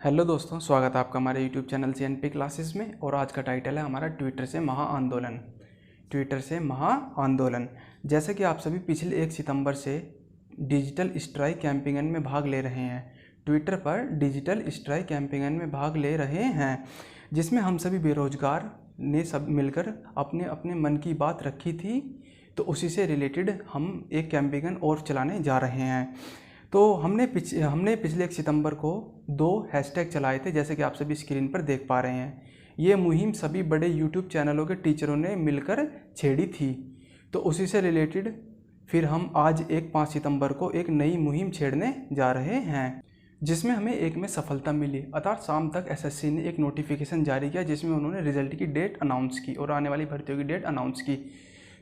Hello दोस्तों, स्वागत है आपका हमारे यूट्यूब चैनल CNP क्लासेस में। और आज का टाइटल है हमारा ट्विटर से महाआंदोलन। ट्विटर से महाआंदोलन। जैसे कि आप सभी पिछले 1 सितंबर से डिजिटल स्ट्राइक कैंपेन में भाग ले रहे हैं, ट्विटर पर डिजिटल स्ट्राइक कैंपेन में भाग ले रहे हैं, जिसमें हम सभी बेरोजगार ने सब मिलकर अपने अपने मन की बात रखी थी। तो उसी से रिलेटेड हम एक कैंपेन और चलाने जा रहे हैं। तो हमने पिछले 1 सितंबर को 2 हैशटैग चलाए थे, जैसे कि आप सभी स्क्रीन पर देख पा रहे हैं। ये मुहिम सभी बड़े यूट्यूब चैनलों के टीचरों ने मिलकर छेड़ी थी। तो उसी से रिलेटेड फिर हम आज 5 सितंबर को एक नई मुहिम छेड़ने जा रहे हैं, जिसमें हमें एक में सफलता मिली। अर्थात शाम तक SSC ने एक नोटिफिकेशन जारी किया, जिसमें उन्होंने रिजल्ट की डेट अनाउंस की और आने वाली भर्तियों की डेट अनाउंस की।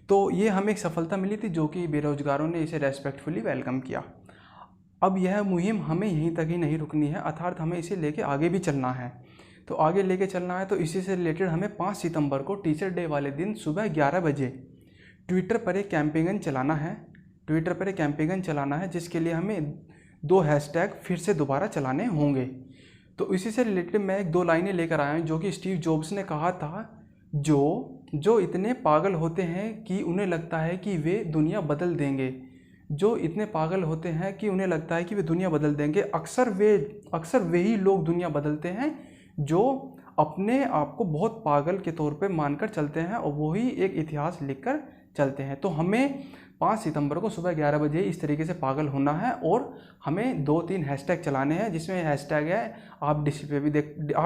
तो ये हमें एक सफलता मिली थी, जो कि बेरोजगारों ने इसे रेस्पेक्टफुली वेलकम किया। अब यह मुहिम हमें यहीं तक ही नहीं रुकनी है, अर्थात हमें इसे लेके आगे भी चलना है। तो आगे लेके चलना है तो इसी से रिलेटेड हमें 5 सितंबर को टीचर डे वाले दिन सुबह 11 बजे ट्विटर पर एक कैंपेन चलाना है। जिसके लिए हमें 2 हैशटैग फिर से दोबारा चलाने होंगे। तो इसी से रिलेटेड मैं 2 लाइनें लेकर आया हूँ, जो कि स्टीव जॉब्स ने कहा था, जो इतने पागल होते हैं कि उन्हें लगता है कि वे दुनिया बदल देंगे। जो इतने पागल होते हैं कि उन्हें लगता है कि वे दुनिया बदल देंगे। अक्सर वे ही लोग दुनिया बदलते हैं जो अपने आप को बहुत पागल के तौर पे मानकर चलते हैं और वही एक इतिहास लिखकर चलते हैं। तो हमें 5 सितंबर को सुबह 11 बजे इस तरीके से पागल होना है और हमें 2-3 हैशटैग चलाने हैं, जिसमें हैशटैग है आप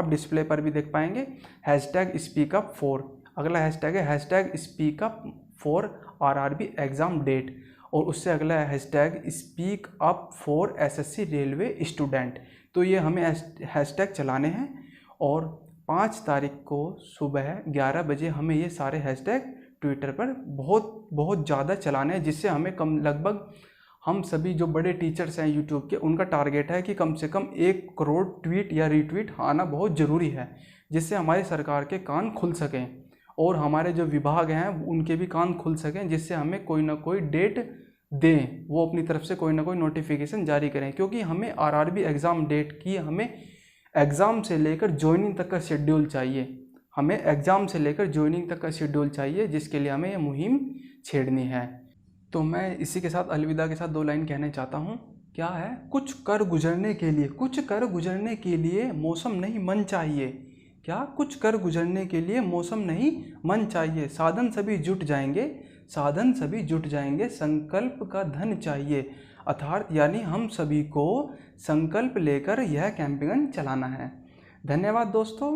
डिस्प्ले पर भी देख पाएंगे, हैशटैग स्पीक अप फॉर। अगला हैशटैग है hashtag speak up for RRB exam date. और उससे अगला hashtag speak up for SSC railway student. तो ये हमें हैशटैग चलाने हैं और 5 तारीख को सुबह 11 बजे हमें ये सारे हैशटैग ट्विटर पर बहुत ज़्यादा चलाने हैं, जिससे हमें लगभग हम सभी जो बड़े टीचर्स हैं यूट्यूब के, उनका टारगेट है कि कम से कम 1 करोड़ ट्वीट या रीट्वीट आना बहुत ज़रूरी है, जिससे हमारी सरकार के कान खुल सकें और हमारे जो विभाग हैं उनके भी कान खुल सकें, जिससे हमें कोई ना कोई डेट दें, वो अपनी तरफ से कोई ना कोई नोटिफिकेशन जारी करें। क्योंकि हमें RRB एग्ज़ाम डेट की हमें एग्ज़ाम से लेकर ज्वाइनिंग तक का शेड्यूल चाहिए, जिसके लिए हमें ये मुहिम छेड़नी है। तो मैं इसी के साथ अलविदा के साथ 2 लाइन कहना चाहता हूँ। क्या है, कुछ कर गुजरने के लिए मौसम नहीं मन चाहिए। क्या, कुछ कर गुजरने के लिए मौसम नहीं मन चाहिए। साधन सभी जुट जाएंगे, संकल्प का धन चाहिए। अर्थात यानी हम सभी को संकल्प लेकर यह कैंपेन चलाना है। धन्यवाद दोस्तों।